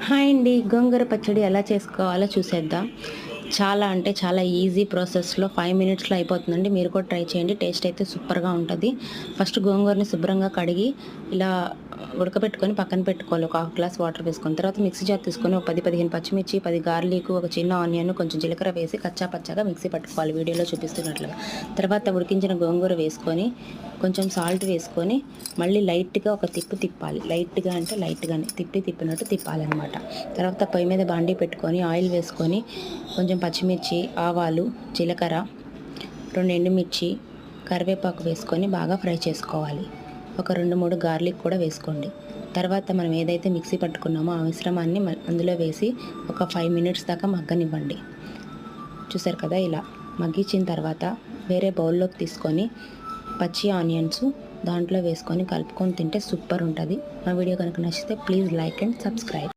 Hi అండి. గోంగూర పచ్చడి ఎలా చేసుకోవాలో చూసేద్దాం. చాలా అంటే చాలా ఈజీ ప్రాసెస్‌లో 5 మినిట్స్‌లో అయిపోతుందండి. మీరు కూడా ట్రై చేయండి. టేస్ట్ అయితే సూపర్‌గా ఉంటది. ఫస్ట్ గోంగూరని శుభ్రంగా కడిగి ఇలా ఉడకబెట్టుకొని పక్కన పెట్టుకోవాలి. ఒక హాఫ్ గ్లాస్ వాటర్ వేసుకొని. తర్వాత మిక్సీ జార్ తీసుకొని ఒక 10, 15 పచ్చిమిర్చి, 10 గార్లిక్, ఒక చిన్న ఆనియన్, కొంచెం జీలకర్ర వేసి కచ్చా పచ్చాగా మిక్సీ పట్టుకోవాలి వీడియోలో చూపిస్తున్నట్లుగా. తర్వాత ఉడికించిన గోంగూర వేసుకొని కొంచెం సాల్ట్ వేసుకొని మళ్ళీ లైట్‌గా ఒక తిప్పాలి. లైట్‌గా అంటే లైట్‌గానే తిప్పినట్టు తిప్పాలనమాట. తర్వాత పొయ్యి మీద బాండీ పెట్టుకొని ఆయిల్ వేసుకొని కొంచెం పచ్చిమిర్చి, ఆవాలు, జీలకర్ర, 2 ఎండుమిర్చి, కరివేపాకు వేసుకొని బాగా ఫ్రై చేసుకోవాలి. ఒక 2, 3 గార్లిక్ కూడా వేసుకోండి. తర్వాత మనం ఏదైతే మిక్సీ పట్టుకున్నామో ఆ మిశ్రమాన్ని అందులో వేసి ఒక 5 మినిట్స్ దాకా మగ్గనివ్వండి. చూసారు కదా, ఇలా మగ్గించిన తర్వాత వేరే బౌల్లోకి తీసుకొని పచ్చి ఆనియన్స్ దాంట్లో వేసుకొని కలుపుకొని తింటే సూపర్ ఉంటుంది. మా వీడియో కనుక నచ్చితే ప్లీజ్ లైక్ అండ్ సబ్స్క్రైబ్.